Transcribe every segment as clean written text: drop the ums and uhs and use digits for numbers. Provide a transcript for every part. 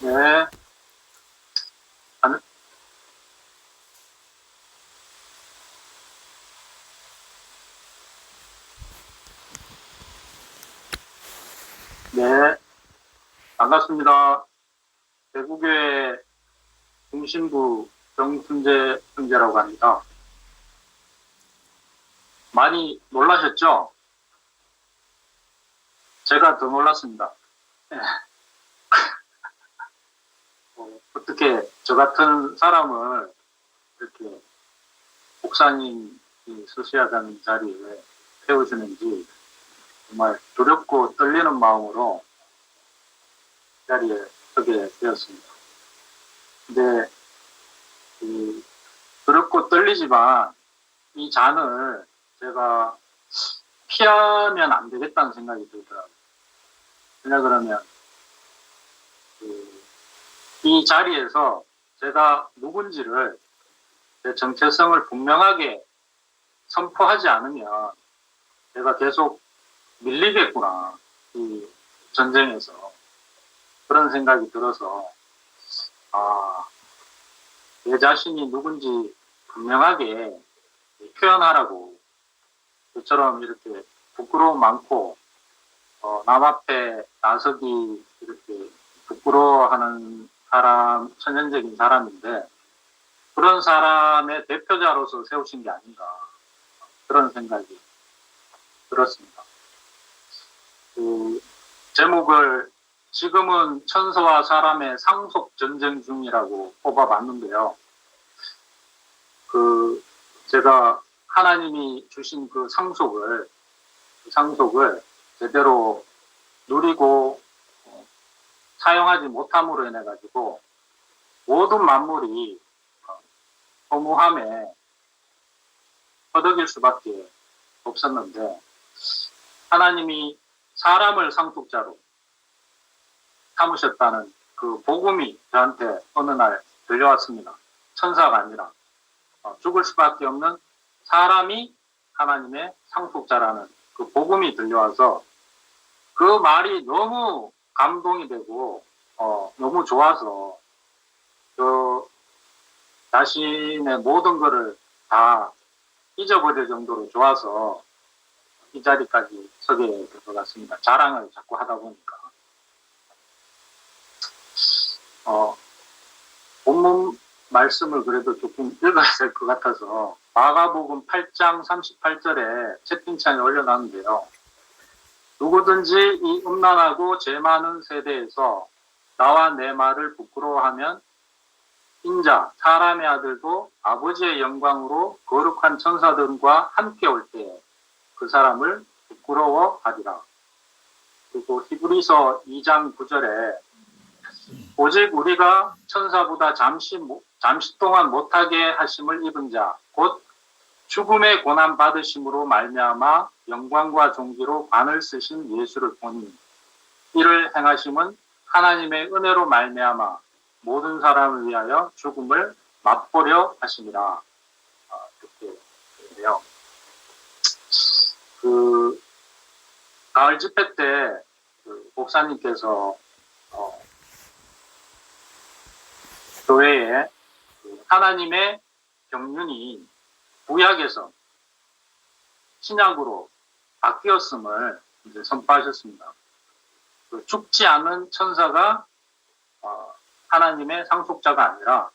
네. 안- 네. 반갑습니다. 대구교회 중심부 정순재 형제라고 합니다. 많이 놀라셨죠? 제가 더 놀랐습니다. 네. 어떻게 저 같은 사람을 이렇게 목사님이 서셔야 하는 자리에 세우시는지 정말 두렵고 떨리는 마음으로 자리에 서게 되었습니다. 근데 두렵고 떨리지만 이 잔을 제가 피하면 안 되겠다는 생각이 들더라고요. 왜냐 그러면 이 자리에서 제가 누군지를 제 정체성을 분명하게 선포하지 않으면 제가 계속 밀리겠구나, 이 전쟁에서. 그런 생각이 들어서 내 자신이 누군지 분명하게 표현하라고. 저처럼 이렇게 부끄러움 많고 남 앞에 나서기 이렇게 부끄러워하는 사람, 천연적인 사람인데 그런 사람의 대표자로서 세우신 게 아닌가, 그런 생각이 들었습니다. 그 제목을 지금은 천사와 사람의 상속 전쟁 중이라고 뽑아봤는데요. 제가 하나님이 주신 그 상속을 제대로 누리고 사용하지 못함으로 인해 가지고 모든 만물이 허무함에 허덕일 수밖에 없었는데 하나님이 사람을 상속자로 삼으셨다는 그 복음이 저한테 어느 날 들려왔습니다. 천사가 아니라 죽을 수밖에 없는 사람이 하나님의 상속자라는 그 복음이 들려와서 그 말이 너무 감동이 되고 너무 좋아서 저 자신의 모든 것을 다 잊어버릴 정도로 좋아서 이 자리까지 서게 될 것 같습니다. 자랑을 자꾸 하다 보니까. 본문 말씀을 그래도 조금 읽어야 될 것 같아서 마가복음 8장 38절에 채팅창에 올려놨는데요. 누구든지 이 음란하고 죄 많은 세대에서 나와 내 말을 부끄러워하면 인자 사람의 아들도 아버지의 영광으로 거룩한 천사들과 함께 올 때에 그 사람을 부끄러워하리라. 그리고 히브리서 2장 9절에 오직 우리가 천사보다 잠시 동안 못하게 하심을 입은 자 곧 죽음의 고난 받으심으로 말미암아 영광과 존귀로 관을 쓰신 예수를 보니 이를 행하심은 하나님의 은혜로 말미암아 모든 사람을 위하여 죽음을 맛보려 하심이라. 이렇게 되는데요. 가을 집회 때 목사님께서 교회에 하나님의 경륜이 구약에서 신약으로 바뀌었음을 이제 선포하셨습니다. 죽지 않은 천사가 하나님의 상속자가 아니라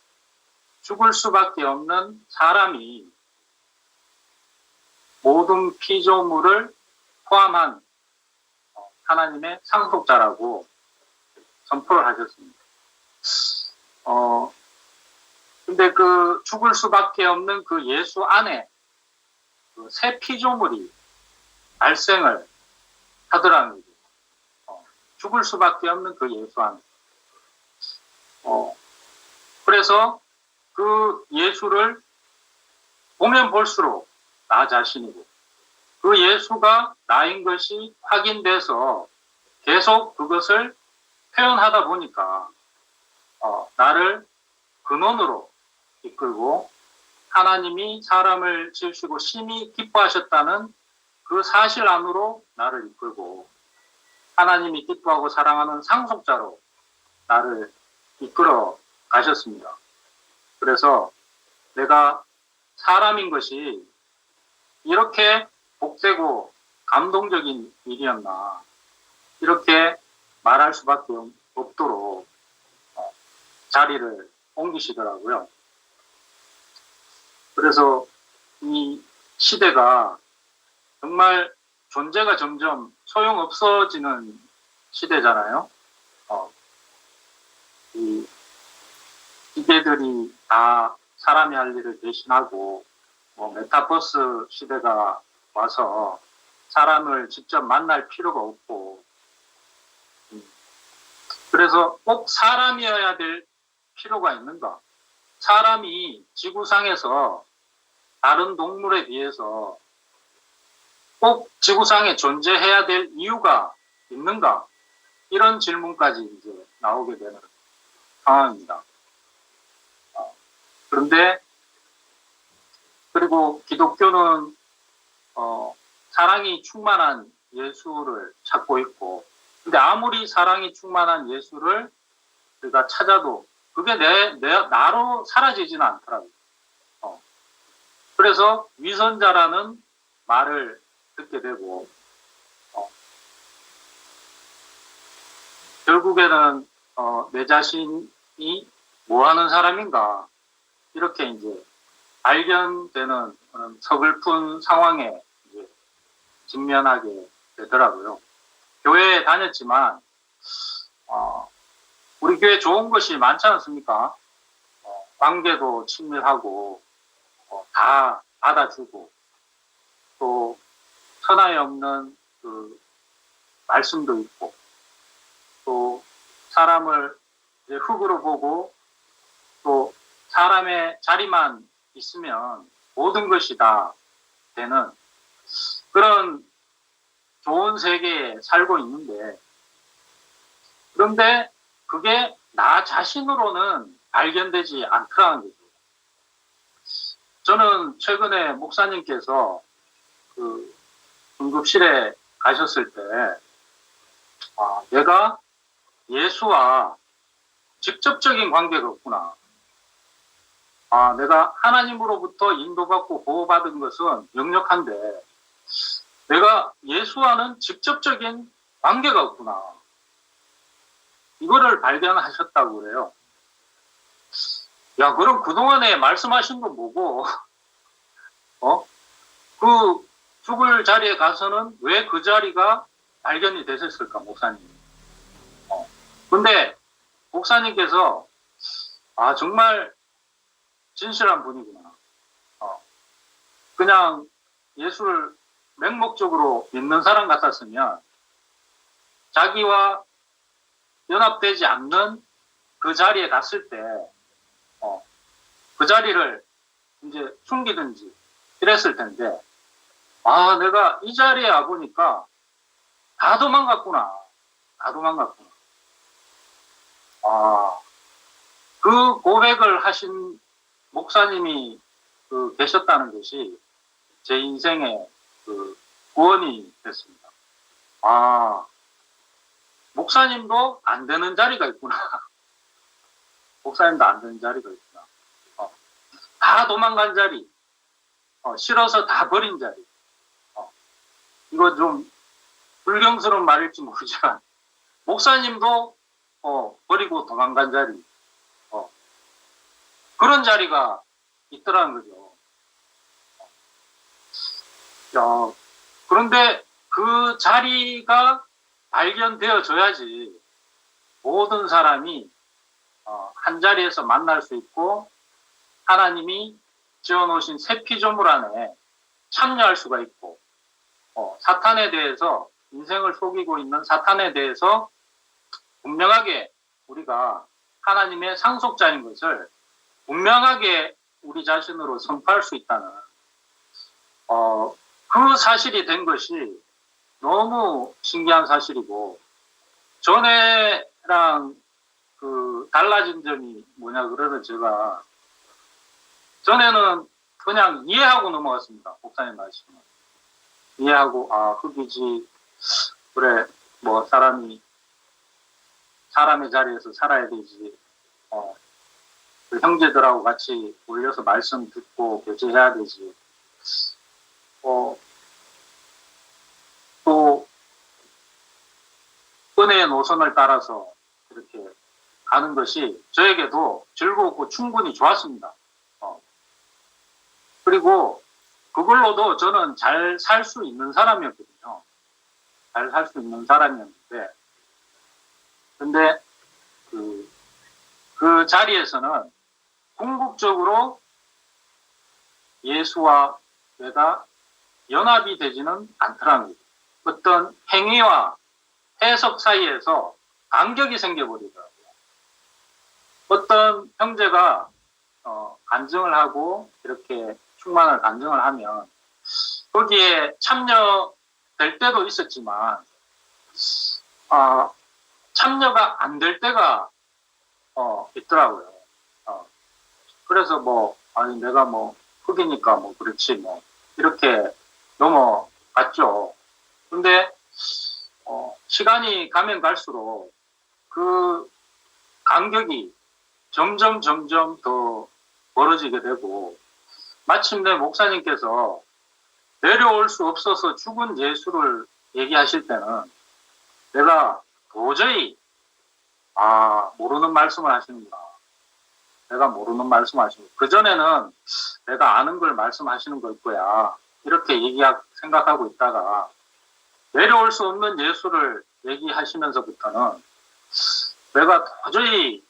죽을 수밖에 없는 사람이 모든 피조물을 포함한 하나님의 상속자라고 선포를 하셨습니다. 근데 그 죽을 수밖에 없는 그 예수 안에 그 새 피조물이 발생을 하더라는 거죠. 죽을 수밖에 없는 그 예수 안에. 그래서 그 예수를 보면 볼수록 나 자신이고 그 예수가 나인 것이 확인돼서 계속 그것을 표현하다 보니까 나를 근원으로 이끌고 하나님이 사람을 지으시고 심히 기뻐하셨다는 그 사실 안으로 나를 이끌고 하나님이 기뻐하고 사랑하는 상속자로 나를 이끌어 가셨습니다. 그래서 내가 사람인 것이 이렇게 복되고 감동적인 일이었나, 이렇게 말할 수밖에 없도록 자리를 옮기시더라고요. 그래서 이 시대가 정말 존재가 점점 소용없어지는 시대잖아요. 이 기계들이 다 사람이 할 일을 대신하고, 메타버스 시대가 와서 사람을 직접 만날 필요가 없고, 그래서 꼭 사람이어야 될 필요가 있는가? 사람이 지구상에서 다른 동물에 비해서 꼭 지구상에 존재해야 될 이유가 있는가? 이런 질문까지 이제 나오게 되는 상황입니다. 그런데 그리고 기독교는 사랑이 충만한 예수를 찾고 있고, 근데 아무리 사랑이 충만한 예수를 우리가 찾아도 그게 나로 사라지지는 않더라고요. 그래서 위선자라는 말을 듣게 되고, 결국에는 내 자신이 뭐 하는 사람인가, 이렇게 이제 발견되는 서글픈 상황에 이제 직면하게 되더라고요. 교회에 다녔지만, 우리 교회 좋은 것이 많지 않습니까? 관계도 친밀하고, 다 받아주고, 또 천하에 없는 그 말씀도 있고, 또 사람을 이제 흙으로 보고, 또 사람의 자리만 있으면 모든 것이 다 되는 그런 좋은 세계에 살고 있는데, 그런데 그게 나 자신으로는 발견되지 않더라는 거죠. 저는 최근에 목사님께서 그 응급실에 가셨을 때, 내가 예수와 직접적인 관계가 없구나. 내가 하나님으로부터 인도받고 보호받은 것은 역력한데, 내가 예수와는 직접적인 관계가 없구나. 이거를 발견하셨다고 그래요. 야, 그럼 그동안에 말씀하신 건 뭐고, 그 죽을 자리에 가서는 왜 그 자리가 발견이 되셨을까, 목사님? 근데 목사님께서, 정말 진실한 분이구나. 그냥 예수를 맹목적으로 믿는 사람 같았으면 자기와 연합되지 않는 그 자리에 갔을 때, 그 자리를 이제 숨기든지 이랬을 텐데, 내가 이 자리에 와보니까 다 도망갔구나. 다 도망갔구나. 그 고백을 하신 목사님이 계셨다는 것이 제 인생의 구원이 됐습니다. 목사님도 안 되는 자리가 있구나. 목사님도 안 되는 자리가 있구나. 다 도망간 자리, 싫어서 다 버린 자리. 이거 좀 불경스러운 말일지 모르지만, 목사님도 버리고 도망간 자리, 그런 자리가 있더라는 거죠. 그런데 그 자리가 발견되어져야지 모든 사람이 한 자리에서 만날 수 있고, 하나님이 지어놓으신 새 피조물 안에 참여할 수가 있고, 사탄에 대해서, 인생을 속이고 있는 사탄에 대해서 분명하게 우리가 하나님의 상속자인 것을 분명하게 우리 자신으로 선포할 수 있다는 그 사실이 된 것이 너무 신기한 사실이고, 전에랑 달라진 점이 뭐냐 그러면, 제가 전에는 그냥 이해하고 넘어갔습니다. 목사님 말씀을 이해하고, 흙이지, 그래, 뭐 사람의 자리에서 살아야 되지, 그 형제들하고 같이 올려서 말씀 듣고 교제해야 되지. 또 은혜의 노선을 따라서 이렇게 가는 것이 저에게도 즐거웠고 충분히 좋았습니다. 그리고 그걸로도 저는 잘 살 수 있는 사람이었거든요. 잘 살 수 있는 사람이었는데, 근데 그 자리에서는 궁극적으로 예수와 내가 연합이 되지는 않더라는 거죠. 어떤 행위와 해석 사이에서 간격이 생겨버리더라고요. 어떤 형제가 간증을 하고 이렇게 충만을 간증을 하면 거기에 참여될 때도 있었지만 참여가 안 될 때가 있더라고요. 그래서 아니 내가 흑이니까 그렇지 이렇게 넘어갔죠. 근데 시간이 가면 갈수록 그 간격이 점점 더 벌어지게 되고, 마침내 목사님께서 내려올 수 없어서 죽은 예수를 얘기하실 때는 내가 도저히 모르는 말씀을 하시는구나. 내가 모르는 말씀을 하시는 거야. 그전에는 내가 아는 걸 말씀하시는 걸 거야. 이렇게 생각하고 있다가 내려올 수 없는 예수를 얘기하시면서부터는 내가 도저히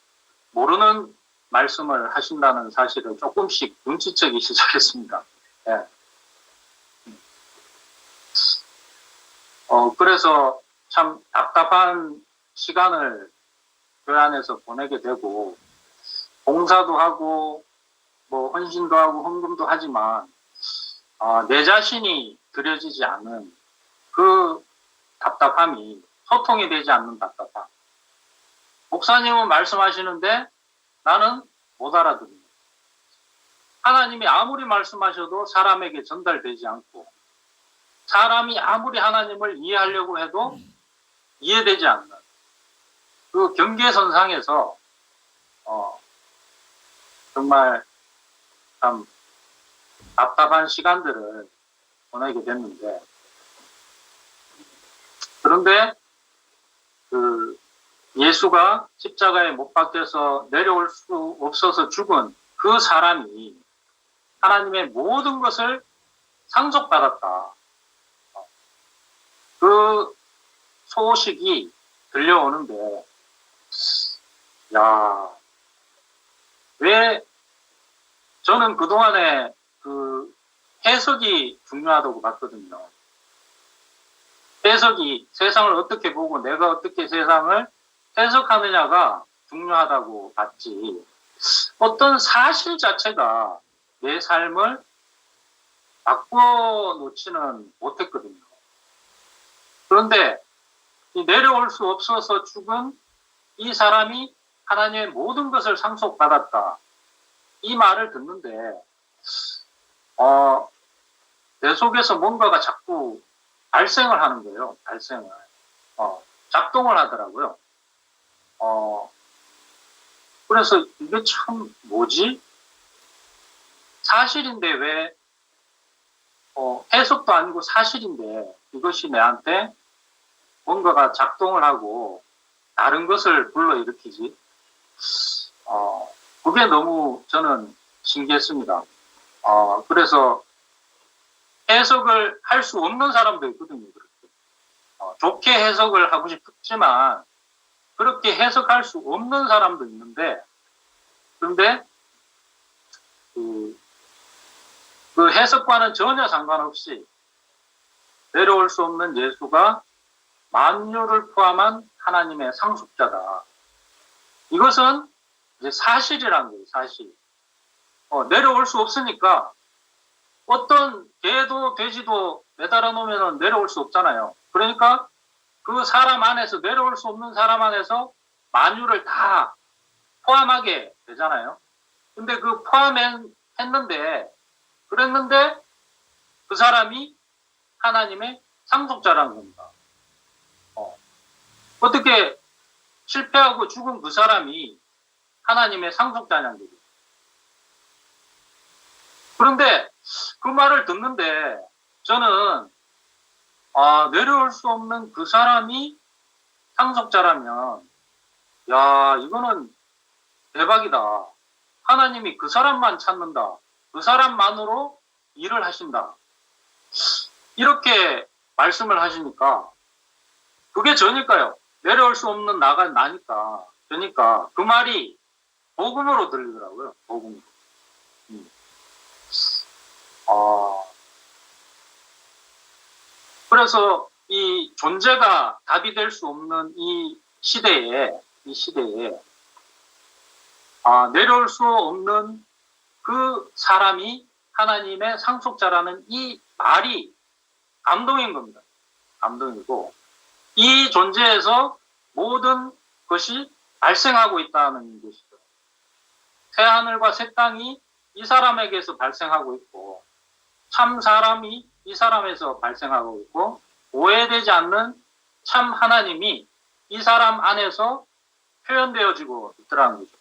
모르는 말씀을 하신다는 사실을 조금씩 눈치채기 시작했습니다. 네. 그래서 참 답답한 시간을 교회 안에서 보내게 되고, 봉사도 하고 헌신도 하고 헌금도 하지만 내 자신이 드려지지 않는 그 답답함이, 소통이 되지 않는 답답함. 목사님은 말씀하시는데 나는 못 알아듣는. 하나님이 아무리 말씀하셔도 사람에게 전달되지 않고, 사람이 아무리 하나님을 이해하려고 해도 이해되지 않는 그 경계선상에서 정말 참 답답한 시간들을 보내게 됐는데, 그런데 예수가 십자가에 못 박혀서 내려올 수 없어서 죽은 그 사람이 하나님의 모든 것을 상속받았다. 그 소식이 들려오는데, 왜 저는 그동안에 해석이 중요하다고 봤거든요. 해석이, 세상을 어떻게 보고 내가 어떻게 세상을 해석하느냐가 중요하다고 봤지, 어떤 사실 자체가 내 삶을 바꿔놓지는 못했거든요. 그런데 내려올 수 없어서 죽은 이 사람이 하나님의 모든 것을 상속받았다, 이 말을 듣는데 내 속에서 뭔가가 자꾸 발생을 하는 거예요. 발생을. 작동을 하더라고요. 그래서 이게 참 뭐지? 사실인데 왜 해석도 아니고 사실인데 이것이 내한테 뭔가가 작동을 하고 다른 것을 불러일으키지? 그게 너무 저는 신기했습니다. 그래서 해석을 할 수 없는 사람도 있거든요. 그렇게. 좋게 해석을 하고 싶지만 그렇게 해석할 수 없는 사람도 있는데, 그런데 그 해석과는 전혀 상관없이 내려올 수 없는 예수가 만유를 포함한 하나님의 상속자다. 이것은 이제 사실이라는 거예요. 사실. 내려올 수 없으니까 어떤 개도 돼지도 매달아 놓으면 내려올 수 없잖아요. 그러니까 그 사람 안에서, 내려올 수 없는 사람 안에서 만유를 다 포함하게 되잖아요. 근데 그 그랬는데 그 사람이 하나님의 상속자라는 겁니다. 어떻게 실패하고 죽은 그 사람이 하나님의 상속자냐는 거죠. 그런데 그 말을 듣는데 저는 내려올 수 없는 그 사람이 상속자라면 야, 이거는 대박이다. 하나님이 그 사람만 찾는다. 그 사람만으로 일을 하신다. 이렇게 말씀을 하시니까 그게 저니까요. 내려올 수 없는 나가 나니까. 그러니까 그 말이 복음으로 들리더라고요. 복음으로. 그래서 이 존재가 답이 될 수 없는 이 시대에 내려올 수 없는 그 사람이 하나님의 상속자라는 이 말이 감동인 겁니다. 감동이고 이 존재에서 모든 것이 발생하고 있다는 것이죠. 새하늘과 새 땅이 이 사람에게서 발생하고 있고 참 사람이 이 사람에서 발생하고 있고 오해되지 않는 참 하나님이 이 사람 안에서 표현되어지고 있더라는 거죠.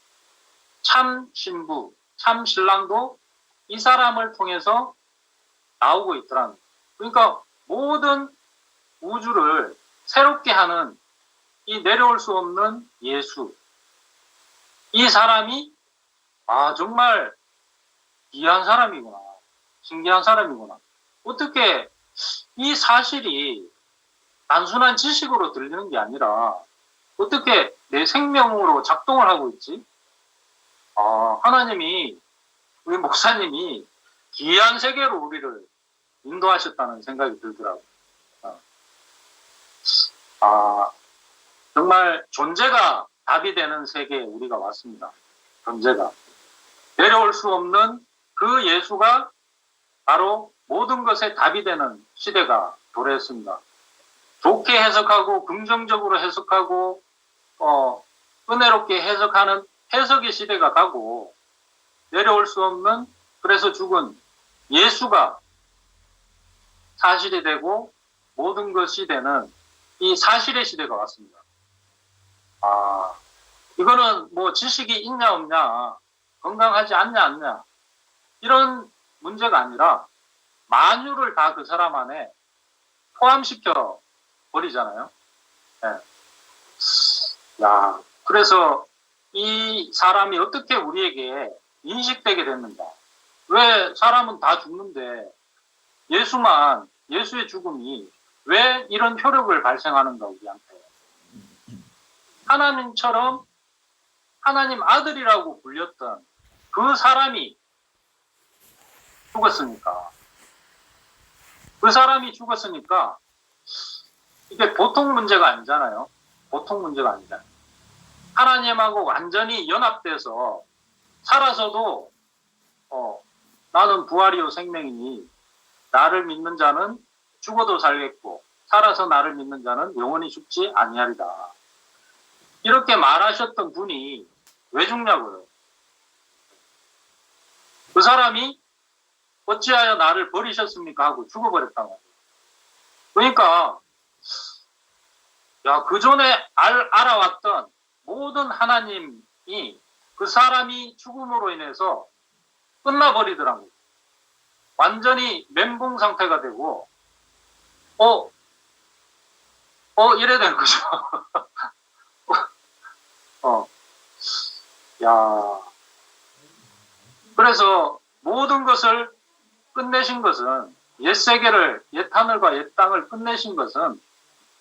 참 신부, 참 신랑도 이 사람을 통해서 나오고 있더라는 거죠. 그러니까 모든 우주를 새롭게 하는 이 내려올 수 없는 예수, 이 사람이 정말 귀한 사람이구나, 신기한 사람이구나. 어떻게 이 사실이 단순한 지식으로 들리는 게 아니라 어떻게 내 생명으로 작동을 하고 있지? 하나님이, 우리 목사님이 귀한 세계로 우리를 인도하셨다는 생각이 들더라고요. 정말 존재가 답이 되는 세계에 우리가 왔습니다. 존재가. 내려올 수 없는 그 예수가 바로 모든 것에 답이 되는 시대가 도래했습니다. 좋게 해석하고 긍정적으로 해석하고 은혜롭게 해석하는 해석의 시대가 가고 내려올 수 없는 그래서 죽은 예수가 사실이 되고 모든 것이 되는 이 사실의 시대가 왔습니다. 이거는 뭐 지식이 있냐 없냐, 건강하지 않냐 않냐 이런 문제가 아니라 만유를 다 그 사람 안에 포함시켜 버리잖아요. 네. 그래서 이 사람이 어떻게 우리에게 인식되게 됐는가? 왜 사람은 다 죽는데 예수의 죽음이 왜 이런 효력을 발생하는가 우리한테? 하나님처럼 하나님 아들이라고 불렸던 그 사람이 죽었으니까. 그 사람이 죽었으니까 이게 보통 문제가 아니잖아요. 보통 문제가 아니잖아요. 하나님하고 완전히 연합돼서 살아서도 나는 부활이요 생명이니 나를 믿는 자는 죽어도 살겠고 살아서 나를 믿는 자는 영원히 죽지 아니하리라. 이렇게 말하셨던 분이 왜 죽냐고요. 그 사람이 어찌하여 나를 버리셨습니까 하고 죽어버렸단 말이에요. 그러니까 그 전에 알아왔던 모든 하나님이 그 사람이 죽음으로 인해서 끝나버리더라고요. 완전히 멘붕 상태가 되고 이래 된 거죠. 그래서 모든 것을 끝내신 것은 옛 세계를, 옛 하늘과 옛 땅을 끝내신 것은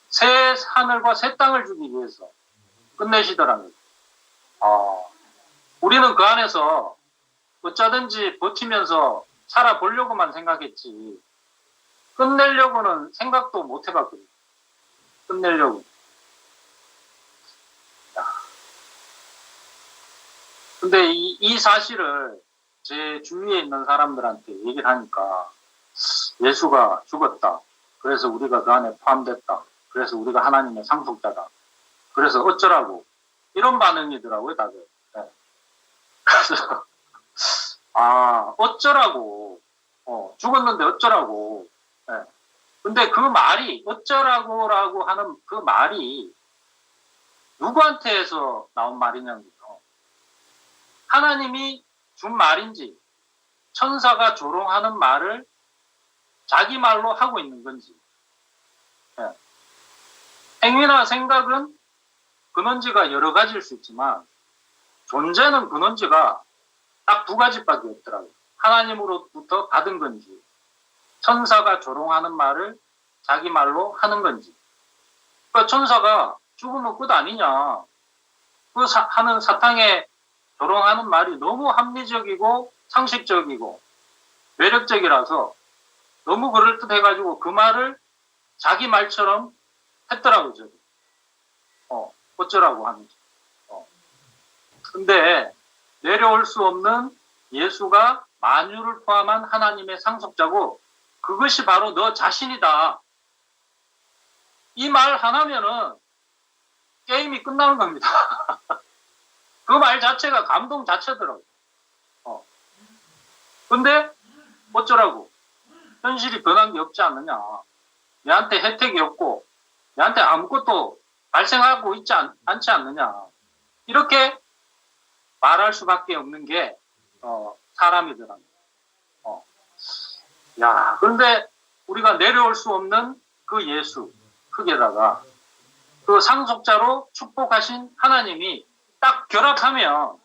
새 하늘과 새 땅을 주기 위해서 끝내시더라고요. 우리는 그 안에서 어쩌든지 버티면서 살아보려고만 생각했지 끝내려고는 생각도 못 해봤거든요. 끝내려고. 근데 이 사실을 제 주위에 있는 사람들한테 얘기를 하니까 예수가 죽었다. 그래서 우리가 그 안에 포함됐다. 그래서 우리가 하나님의 상속자다. 그래서 어쩌라고. 이런 반응이더라고요, 다들. 네. 그래서, 어쩌라고. 죽었는데 어쩌라고. 네. 근데 그 말이, 어쩌라고라고 하는 그 말이 누구한테 해서 나온 말이냐는 거죠. 하나님이 준 말인지 천사가 조롱하는 말을 자기 말로 하고 있는 건지. 예. 행위나 생각은 근원지가 여러 가지일 수 있지만 존재는 근원지가 딱 두 가지밖에 없더라고요. 하나님으로부터 받은 건지 천사가 조롱하는 말을 자기 말로 하는 건지. 그러니까 천사가 죽으면 끝 아니냐. 하는 사탕에 조롱하는 말이 너무 합리적이고 상식적이고 매력적이라서 너무 그럴듯해가지고 그 말을 자기 말처럼 했더라고요. 저도. 어쩌라고 하는지. 근데 내려올 수 없는 예수가 만유를 포함한 하나님의 상속자고 그것이 바로 너 자신이다. 이 말 하나면은 게임이 끝나는 겁니다. 그 말 자체가 감동 자체더라고요. 근데 어쩌라고. 현실이 변한 게 없지 않느냐. 내한테 혜택이 없고 내한테 아무것도 발생하고 있지 않지 않느냐. 이렇게 말할 수밖에 없는 게 사람이더랍니다. 그런데 우리가 내려올 수 없는 그 예수, 흙에다가 그 상속자로 축복하신 하나님이 딱 결합하면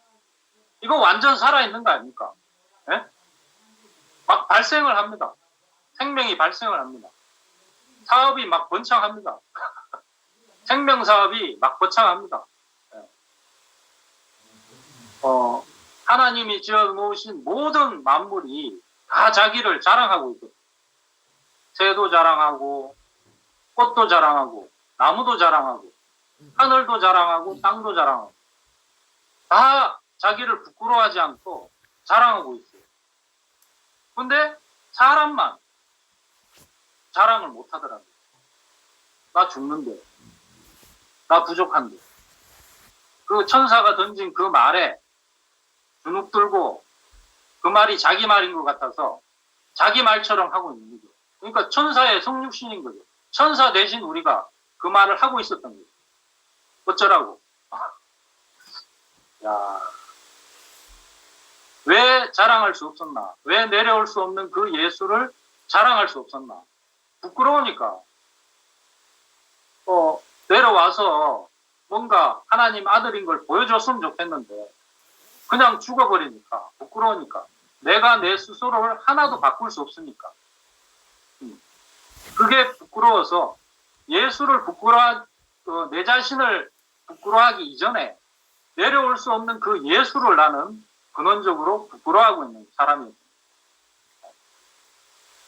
이거 완전 살아있는 거 아닙니까? 예? 막 발생을 합니다. 생명이 발생을 합니다. 사업이 막 번창합니다. 생명사업이 막 번창합니다. 하나님이 지어 놓으신 모든 만물이 다 자기를 자랑하고 있거든요. 새도 자랑하고 꽃도 자랑하고 나무도 자랑하고 하늘도 자랑하고 땅도 자랑하고 다 자기를 부끄러워하지 않고 자랑하고 있어요. 근데 사람만 자랑을 못 하더라고요. 나 죽는데, 나 부족한데. 그 천사가 던진 그 말에 주눅 들고 그 말이 자기 말인 것 같아서 자기 말처럼 하고 있는 거죠. 그러니까 천사의 성육신인 거죠. 천사 대신 우리가 그 말을 하고 있었던 거죠. 어쩌라고. 왜 자랑할 수 없었나? 왜 내려올 수 없는 그 예수를 자랑할 수 없었나? 부끄러우니까. 내려와서 뭔가 하나님 아들인 걸 보여줬으면 좋겠는데 그냥 죽어버리니까 부끄러우니까 내가 내 스스로를 하나도 바꿀 수 없으니까 그게 부끄러워서 예수를 내 자신을 부끄러워하기 이전에 내려올 수 없는 그 예수를 나는 근원적으로 부끄러워하고 있는 사람입니다.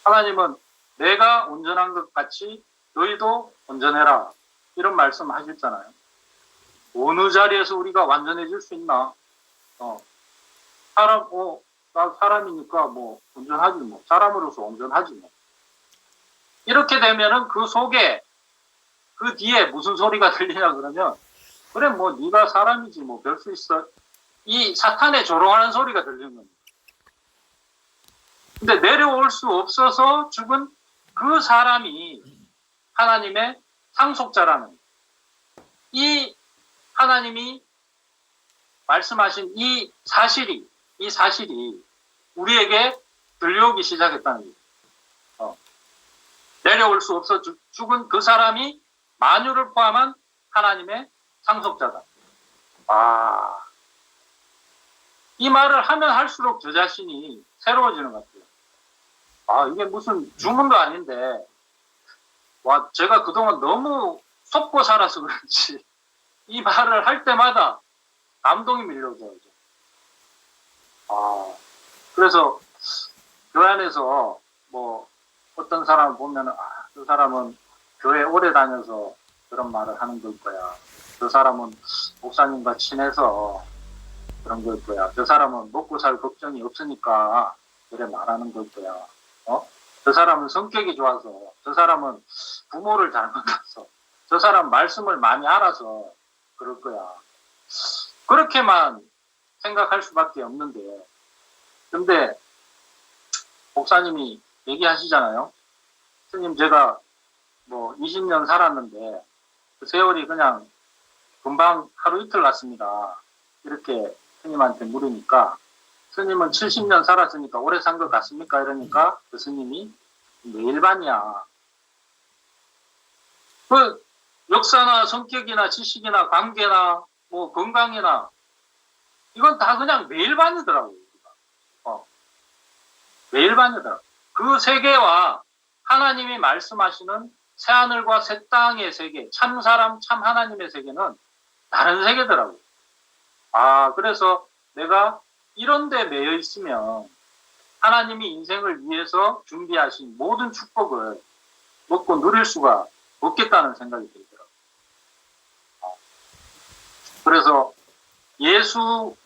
하나님은 내가 온전한 것 같이 너희도 온전해라 이런 말씀 하셨잖아요. 어느 자리에서 우리가 완전해질 수 있나? 나 사람이니까 뭐 온전하지 뭐 사람으로서 온전하지 뭐 이렇게 되면은 그 속에 그 뒤에 무슨 소리가 들리냐 그러면 그래 뭐 네가 사람이지 뭐 별 수 있어 이 사탄에 조롱하는 소리가 들리는 겁니다. 근데 내려올 수 없어서 죽은 그 사람이 하나님의 상속자라는 이 하나님이 말씀하신 이 사실이 우리에게 들려오기 시작했다는 거예요. 내려올 수 없어 죽은 그 사람이 만유를 포함한 하나님의 상속자다. 이 말을 하면 할수록 저 자신이 새로워지는 것 같아요. 이게 무슨 주문도 아닌데, 제가 그동안 너무 속고 살아서 그런지, 이 말을 할 때마다 감동이 밀려오죠. 그래서 교회 안에서 뭐 어떤 사람을 보면은 저 사람은 교회 오래 다녀서 그런 말을 하는 걸 거야. 저 사람은 목사님과 친해서 그런 걸 거야. 저 사람은 먹고 살 걱정이 없으니까 그래 말하는 걸 거야. 저 사람은 성격이 좋아서, 저 사람은 부모를 잘 만나서, 저 사람 말씀을 많이 알아서 그럴 거야. 그렇게만 생각할 수밖에 없는데, 근데 목사님이 얘기하시잖아요. 스님 제가 뭐 20년 살았는데 그 세월이 그냥 금방 하루 이틀 났습니다. 이렇게 스님한테 물으니까 스님은 70년 살았으니까 오래 산 것 같습니까? 이러니까 그 스님이 일반이야. 그 역사나 성격이나 지식이나 관계나 뭐 건강이나 이건 다 그냥 매일반이더라고요. 매일반이더라고요. 그 세계와 하나님이 말씀하시는 새하늘과 새 땅의 세계, 참 사람, 참 하나님의 세계는 다른 세계더라고요. 그래서 내가 이런 데 매여 있으면 하나님이 인생을 위해서 준비하신 모든 축복을 먹고 누릴 수가 없겠다는 생각이 들더라고요. 그래서 예수,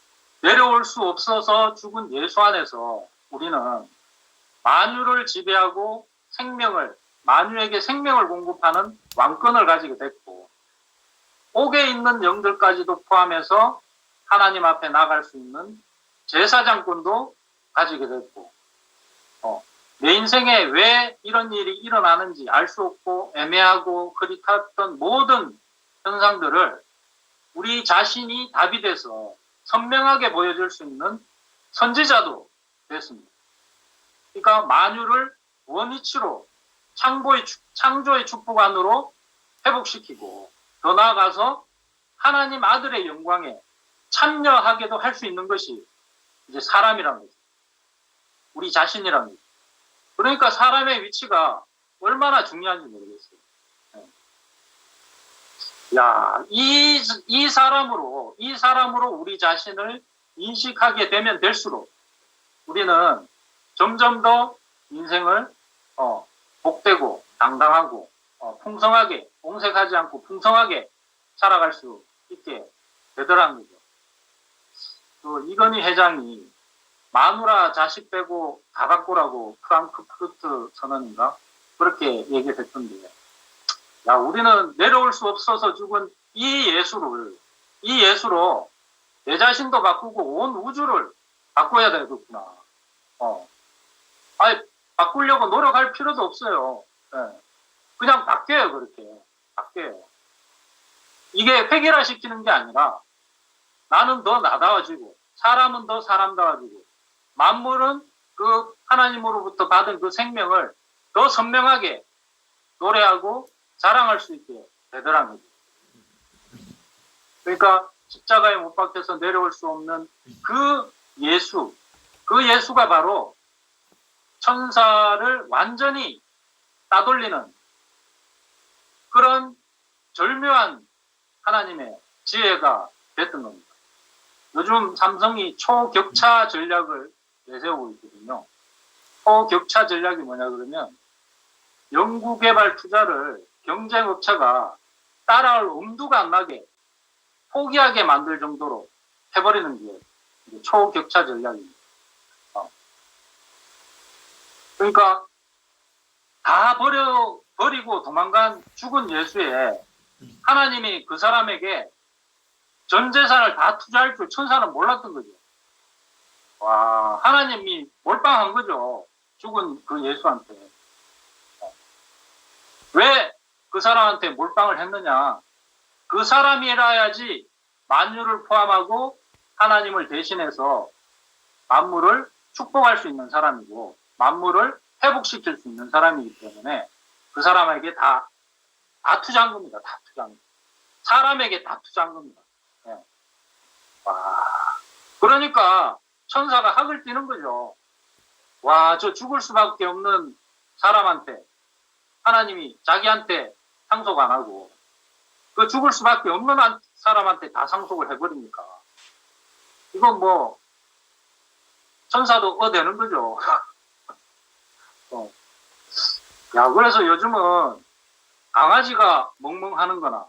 내려올 수 없어서 죽은 예수 안에서 우리는 만유를 지배하고 만유에게 생명을 공급하는 왕권을 가지게 됐고, 옥에 있는 영들까지도 포함해서 하나님 앞에 나갈 수 있는 제사장권도 가지게 됐고, 내 인생에 왜 이런 일이 일어나는지 알 수 없고 애매하고 흐릿했던 모든 현상들을 우리 자신이 답이 돼서 선명하게 보여줄 수 있는 선지자도 됐습니다. 그러니까 만유를 원위치로 창조의 축복 안으로 회복시키고 더 나아가서 하나님 아들의 영광에 참여하게도 할 수 있는 것이 이제 사람이라는 거죠. 우리 자신이라는 거죠. 그러니까 사람의 위치가 얼마나 중요한지 모르겠어요. 이 사람으로 우리 자신을 인식하게 되면 될수록 우리는 점점 더 인생을 복되고 당당하고 풍성하게, 옹색하지 않고 풍성하게 살아갈 수 있게 되더라는 거죠. 또 이건희 회장이 마누라 자식 빼고 다 바꾸라고 프랑크푸르트 선언인가 그렇게 얘기했던데, 우리는 내려올 수 없어서 죽은 이 예수로 내 자신도 바꾸고 온 우주를 바꿔야 되겠구나. 바꾸려고 노력할 필요도 없어요. 그냥 바뀌어요. 그렇게 바뀌어요. 이게 획일화시키는 게 아니라 나는 더 나다워지고 사람은 더 사람다워지고 만물은 그 하나님으로부터 받은 그 생명을 더 선명하게 노래하고 자랑할 수 있게 되더라는 거죠. 그러니까 십자가에 못 박혀서 내려올 수 없는 그 예수가 바로 천사를 완전히 따돌리는 그런 절묘한 하나님의 지혜가 됐던 겁니다. 요즘 삼성이 초격차 전략을 내세우고 있거든요. 초격차 전략이 뭐냐 그러면 연구개발 투자를 경쟁업체가 따라올 엄두가 안 나게 포기하게 만들 정도로 해버리는 게 초격차 전략입니다. 그러니까 다 버리고 도망간 죽은 예수에 하나님이 그 사람에게 전 재산을 다 투자할 줄 천사는 몰랐던 거죠. 하나님이 몰빵한 거죠. 죽은 그 예수한테. 왜 그 사람한테 몰빵을 했느냐? 그 사람이라야지 만유를 포함하고 하나님을 대신해서 만물을 축복할 수 있는 사람이고 만물을 회복시킬 수 있는 사람이기 때문에 그 사람에게 다 투자한 겁니다. 다 투자한 겁니다. 사람에게 다 투자한 겁니다. 그러니까 천사가 학을 띠는 거죠. 저 죽을 수밖에 없는 사람한테 하나님이 자기한테 상속 안 하고 그 죽을 수밖에 없는 사람한테 다 상속을 해버리니까 이건 뭐 천사도 되는 거죠. 그래서 요즘은 강아지가 멍멍하는 거나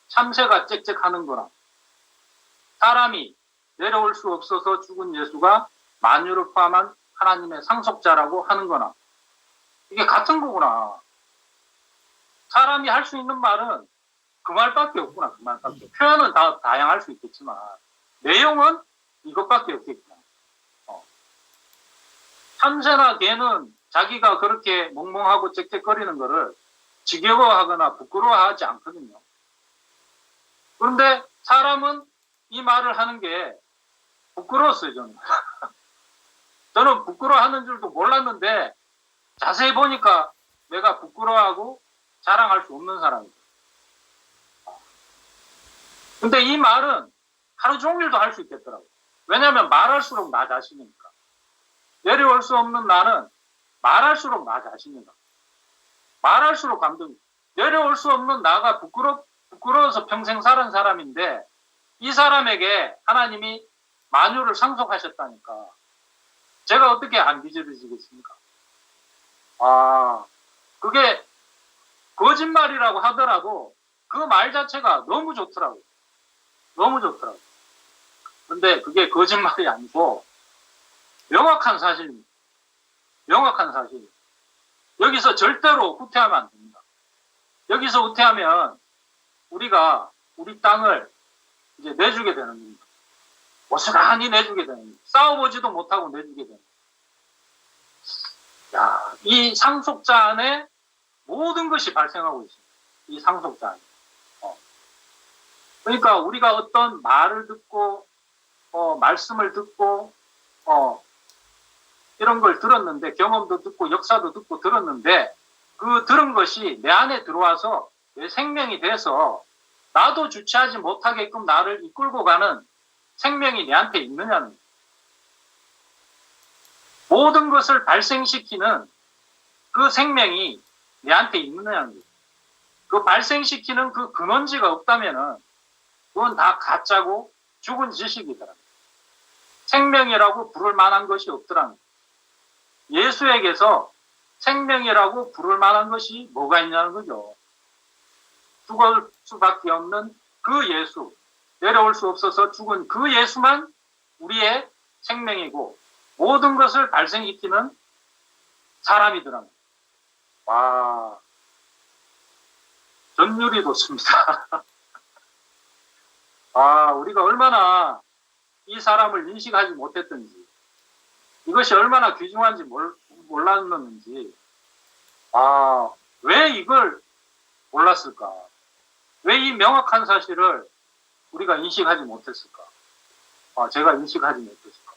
참새가 짹짹하는 거나 사람이 내려올 수 없어서 죽은 예수가 만유를 포함한 하나님의 상속자라고 하는 거나 이게 같은 거구나. 사람이 할 수 있는 말은 그 말밖에 없구나. 그 말밖에. 표현은 다 다양할 수 있겠지만 내용은 이것밖에 없겠구나. 참새나 개는 자기가 그렇게 멍멍하고 짹짹거리는 거를 지겨워하거나 부끄러워하지 않거든요. 그런데 사람은 이 말을 하는 게 부끄러웠어요, 저는. 저는 부끄러워하는 줄도 몰랐는데 자세히 보니까 내가 부끄러워하고 자랑할 수 없는 사람이다. 근데 이 말은 하루 종일도 할 수 있겠더라고요. 왜냐하면 말할수록 나 자신이니까. 내려올 수 없는 나는 말할수록 나 자신이다. 말할수록 감동이. 내려올 수 없는 나가 부끄러워서 평생 살은 사람인데 이 사람에게 하나님이 만유를 상속하셨다니까. 제가 어떻게 안 기절해지겠습니까? 그게 거짓말이라고 하더라도 그 말 자체가 너무 좋더라고요. 너무 좋더라고요. 근데 그게 거짓말이 아니고 명확한 사실입니다. 명확한 사실. 여기서 절대로 후퇴하면 안 됩니다. 여기서 후퇴하면 우리가 우리 땅을 이제 내주게 되는 겁니다. 고스란히 내주게 되는 겁니다. 싸워보지도 못하고 내주게 되는 겁니다. 이 상속자 안에 모든 것이 발생하고 있습니다. 이 상속자 안에. 그러니까 우리가 어떤 말을 듣고 말씀을 듣고 이런 걸 들었는데 경험도 듣고 역사도 듣고 들었는데 그 들은 것이 내 안에 들어와서 내 생명이 돼서 나도 주체하지 못하게끔 나를 이끌고 가는 생명이 내한테 있느냐는 거예요. 모든 것을 발생시키는 그 생명이 내한테 있느냐는 거예요. 그 발생시키는 그 근원지가 없다면은 그건 다 가짜고 죽은 지식이더라고요. 생명이라고 부를 만한 것이 없더라고요. 예수에게서 생명이라고 부를 만한 것이 뭐가 있냐는 거죠. 죽을 수밖에 없는 그 예수, 내려올 수 없어서 죽은 그 예수만 우리의 생명이고 모든 것을 발생시키는 사람이더라고요. 와, 전율이 돋습니다. 우리가 얼마나 이 사람을 인식하지 못했던지, 이것이 얼마나 귀중한지 몰랐는지, 왜 이걸 몰랐을까? 왜 이 명확한 사실을 우리가 인식하지 못했을까? 제가 인식하지 못했을까?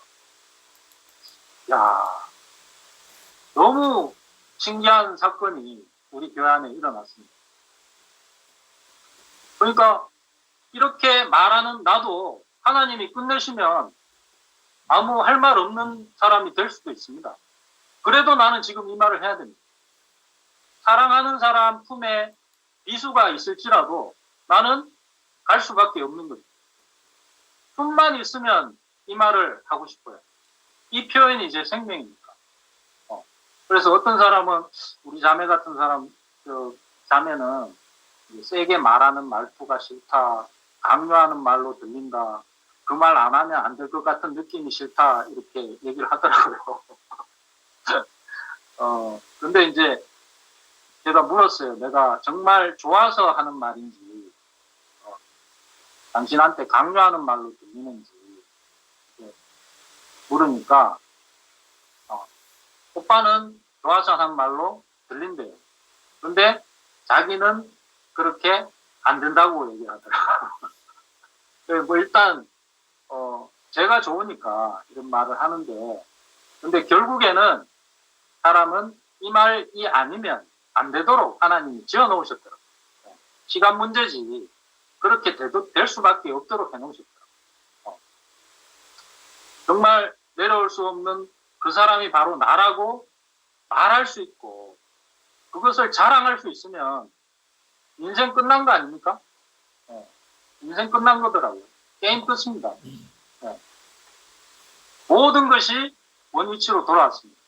너무 신기한 사건이 우리 교회 안에 일어났습니다. 그러니까 이렇게 말하는 나도 하나님이 끝내시면 아무 할 말 없는 사람이 될 수도 있습니다. 그래도 나는 지금 이 말을 해야 됩니다. 사랑하는 사람 품에 비수가 있을지라도 나는 갈 수밖에 없는 거죠. 품만 있으면 이 말을 하고 싶어요. 이 표현이 제 생명이니까. 그래서 어떤 사람은 우리 자매 같은 사람, 자매는 세게 말하는 말투가 싫다, 강요하는 말로 들린다, 그 말 안 하면 안 될 것 같은 느낌이 싫다, 이렇게 얘기를 하더라고요. 근데 이제 제가 물었어요. 내가 정말 좋아서 하는 말인지, 당신한테 강요하는 말로 들리는지 물으니까, 오빠는 좋아서 하는 말로 들린대요. 근데 자기는 그렇게 안 된다고 얘기를 하더라고요. 뭐 일단 제가 좋으니까 이런 말을 하는데, 근데 결국에는 사람은 이 말이 아니면 안 되도록 하나님이 지어 놓으셨더라고요. 시간 문제지 그렇게 될 수밖에 없도록 해 놓으셨더라고요. 정말 내려올 수 없는 그 사람이 바로 나라고 말할 수 있고 그것을 자랑할 수 있으면 인생 끝난 거 아닙니까? 인생 끝난 거더라고요. 게임 끝입니다. 모든 것이 원위치로 돌아왔습니다.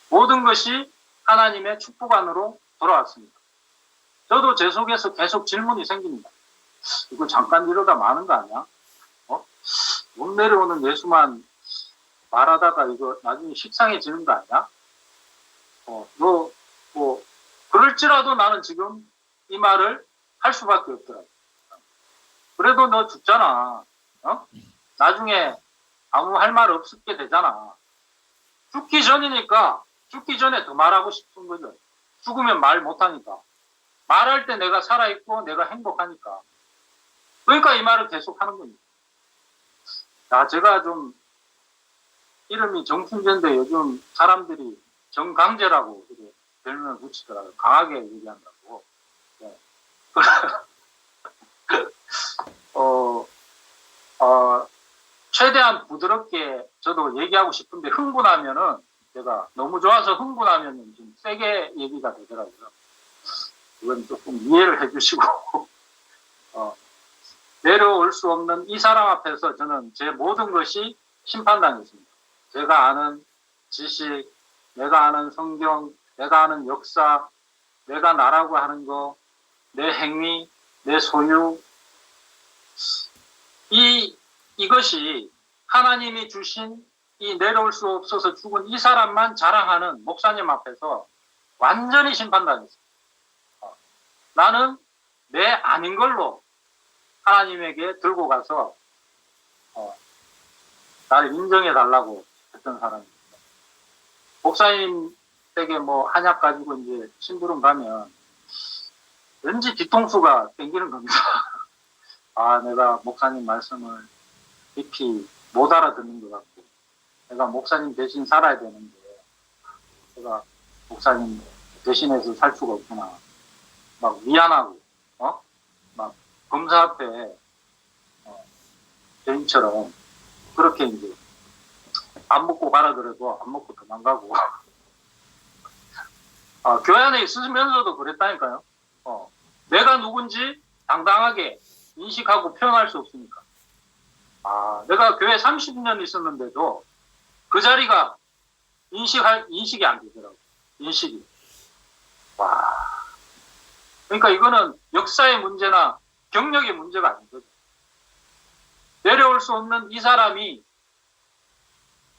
모든 것이 하나님의 축복 안으로 돌아왔습니다. 저도 제 속에서 계속 질문이 생깁니다. 이거 잠깐 이러다 마는 거 아니야? 못 내려오는 예수만 말하다가 이거 나중에 식상해지는 거 아니야? 그럴지라도 나는 지금 이 말을 할 수밖에 없더라고. 그래도 너 죽잖아. 나중에 아무 할 말 없게 되잖아. 죽기 전이니까 죽기 전에 더 말하고 싶은 거죠. 죽으면 말 못하니까. 말할 때 내가 살아있고 내가 행복하니까. 그러니까 이 말을 계속 하는 겁니다. 제가 좀 이름이 정순재인데 요즘 사람들이 정강재라고 이렇게 별명을 붙이더라고요. 강하게 얘기한다고. 네. 최대한 부드럽게 저도 얘기하고 싶은데 흥분하면은 제가 너무 좋아서 흥분하면은 좀 세게 얘기가 되더라고요. 이건 조금 이해를 해주시고 내려올 수 없는 이 사람 앞에서 저는 제 모든 것이 심판당했습니다. 제가 아는 지식, 내가 아는 성경, 내가 아는 역사, 내가 나라고 하는 거, 내 행위, 내 소유, 이것이 하나님이 주신 이 내려올 수 없어서 죽은 이 사람만 자랑하는 목사님 앞에서 완전히 심판당했습니다. 나는 내 아닌 걸로 하나님에게 들고 가서 나를 인정해 달라고 했던 사람입니다. 목사님 댁에 뭐 한약 가지고 이제 심부름 가면 왠지 뒤통수가 땡기는 겁니다. 내가 목사님 말씀을 깊이 못 알아듣는 것 같고, 내가 목사님 대신 살아야 되는데, 내가 목사님 대신해서 살 수가 없구나. 막 미안하고, 막 검사 앞에, 죄인처럼 그렇게 이제 안 먹고 가라 그래도 안 먹고 도망가고, 교회 안에 있으면서도 그랬다니까요. 내가 누군지 당당하게 인식하고 표현할 수 없으니까. 내가 교회 30년 있었는데도 그 자리가 인식이 안 되더라고. 인식이. 그러니까 이거는 역사의 문제나 경력의 문제가 아닌 거죠. 내려올 수 없는 이 사람이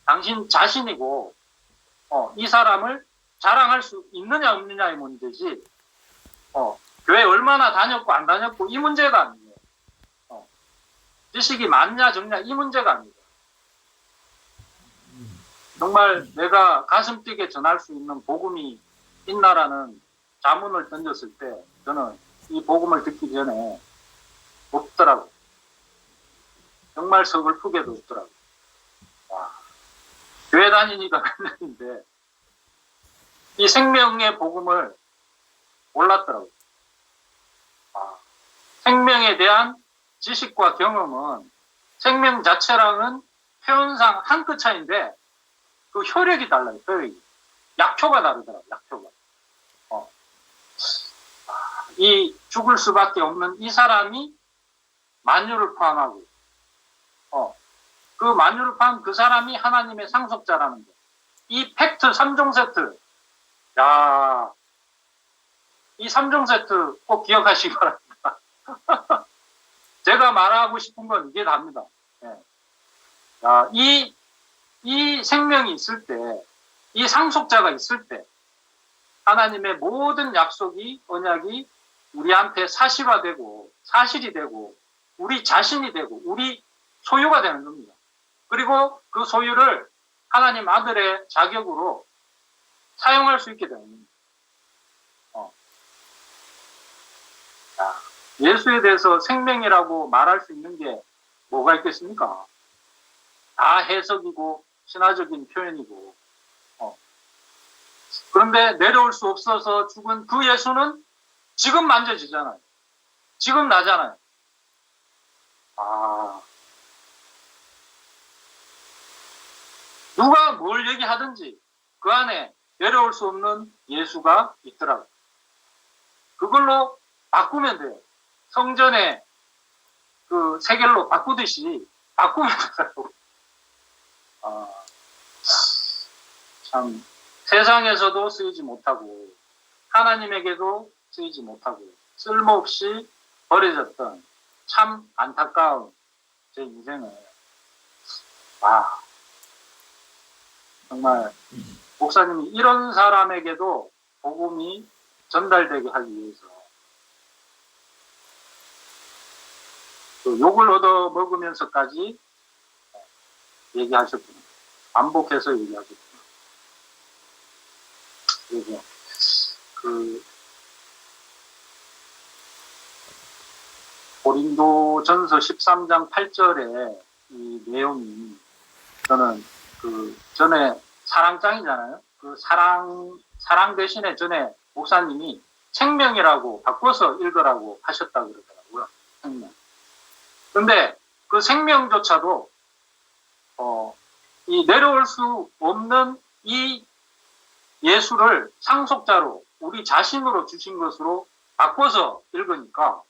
당신 자신이고, 이 사람을 자랑할 수 있느냐 없느냐의 문제지, 교회 얼마나 다녔고 안 다녔고 이 문제가 아니에요. 지식이 많냐 적냐 이 문제가 아니에요. 정말 내가 가슴 뛰게 전할 수 있는 복음이 있나라는 자문을 던졌을 때 저는 이 복음을 듣기 전에 없더라고요. 정말 서글프게도 없더라고요. 교회 다니니까 몇 년인데 이 생명의 복음을 몰랐더라고요. 생명에 대한 지식과 경험은 생명 자체랑은 표현상 한 끗 차이인데 그 효력이 달라요. 효력이. 약효가 다르더라고요. 약효가. 이 죽을 수밖에 없는 이 사람이 만유를 포함하고 그 만유를 포함한 그 사람이 하나님의 상속자라는 거. 이 팩트 3종 세트. 이 3종 세트 꼭 기억하시기 바랍니다. 제가 말하고 싶은 건 이게 답니다. 이 생명이 있을 때, 이 상속자가 있을 때, 하나님의 모든 약속이, 언약이 우리한테 사실화되고, 사실이 되고, 우리 자신이 되고, 우리 소유가 되는 겁니다. 그리고 그 소유를 하나님 아들의 자격으로 사용할 수 있게 되는 겁니다. 예수에 대해서 생명이라고 말할 수 있는 게 뭐가 있겠습니까? 다 해석이고 신화적인 표현이고. 그런데 내려올 수 없어서 죽은 그 예수는 지금 만져지잖아요. 지금 나잖아요. 누가 뭘 얘기하든지 그 안에 내려올 수 없는 예수가 있더라고요. 그걸로 바꾸면 돼요. 성전에 그 세겔로 바꾸듯이 바꾸면 되더라고요. 참 세상에서도 쓰이지 못하고 하나님에게도 쓰이지 못하고 쓸모없이 버려졌던 참 안타까운 제 인생을 정말 목사님이 이런 사람에게도 복음이 전달되게 하기 위해서 또 욕을 얻어 먹으면서까지 얘기하셨구나. 반복해서 얘기하셨구나. 그래서 고린도전서 13장 8절에 이 이 내용이 저는 그 전에 사랑장이잖아요. 그 사랑 대신에 전에 목사님이 생명이라고 바꿔서 읽으라고 하셨다고 그러더라고요. 생명. 근데 그 생명조차도 이 내려올 수 없는 이 예수를 상속자로 우리 자신으로 주신 것으로 바꿔서 읽으니까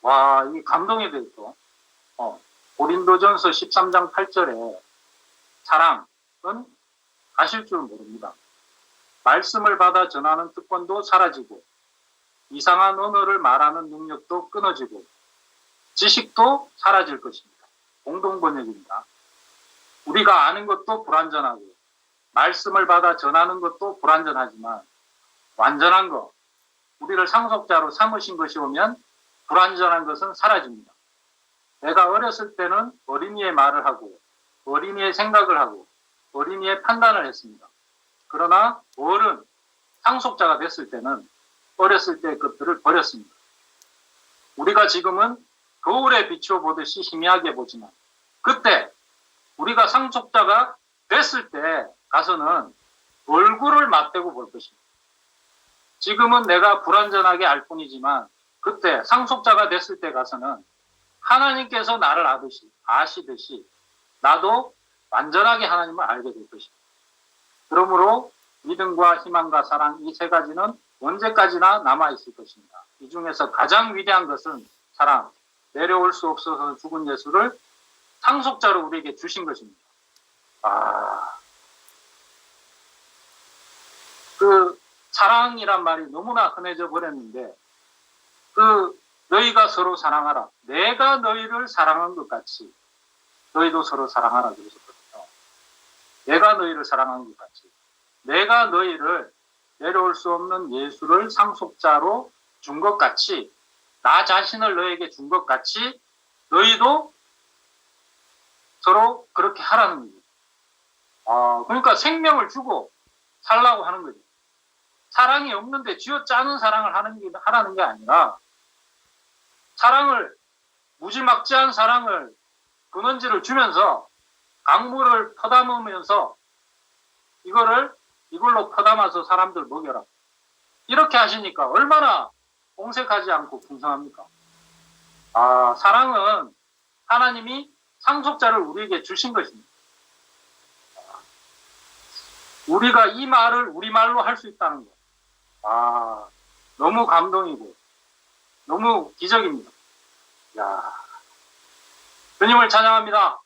와, 이 감동이 되죠. 고린도전서 13장 8절에 사랑은 가실 줄 모릅니다. 말씀을 받아 전하는 특권도 사라지고 이상한 언어를 말하는 능력도 끊어지고 지식도 사라질 것입니다. 공동번역입니다. 우리가 아는 것도 불완전하고 말씀을 받아 전하는 것도 불완전하지만 완전한 것, 우리를 상속자로 삼으신 것이 오면 불완전한 것은 사라집니다. 내가 어렸을 때는 어린이의 말을 하고 어린이의 생각을 하고 어린이의 판단을 했습니다. 그러나 어른, 상속자가 됐을 때는 어렸을 때의 것들을 버렸습니다. 우리가 지금은 거울에 비추어 보듯이 희미하게 보지만 그때 우리가 상속자가 됐을 때 가서는 얼굴을 맞대고 볼 것입니다. 지금은 내가 불완전하게 알 뿐이지만 그때 상속자가 됐을 때 가서는 하나님께서 나를 아시듯이 나도 완전하게 하나님을 알게 될 것입니다. 그러므로 믿음과 희망과 사랑 이 세 가지는 언제까지나 남아있을 것입니다. 이 중에서 가장 위대한 것은 사랑, 내려올 수 없어서 죽은 예수를 상속자로 우리에게 주신 것입니다. 그 사랑이란 말이 너무나 흔해져 버렸는데 너희가 서로 사랑하라. 내가 너희를 사랑한 것 같이 너희도 서로 사랑하라 그러셨거든요. 내가 너희를 사랑한 것 같이 내가 너희를 내려올 수 없는 예수를 상속자로 준 것 같이 나 자신을 너에게 준 것 같이 너희도 서로 그렇게 하라는 거죠. 그러니까 생명을 주고 살라고 하는 거죠. 사랑이 없는데 쥐어짜는 사랑을 하라는 게 아니라 사랑을 무지막지한 사랑을 근원지를 주면서 강물을 퍼담으면서 이걸로 퍼담아서 사람들 먹여라. 이렇게 하시니까 얼마나 공색하지 않고 풍성합니까? 사랑은 하나님이 상속자를 우리에게 주신 것입니다. 우리가 이 말을 우리말로 할 수 있다는 것. 너무 감동이고 너무 기적입니다. 주님을 찬양합니다.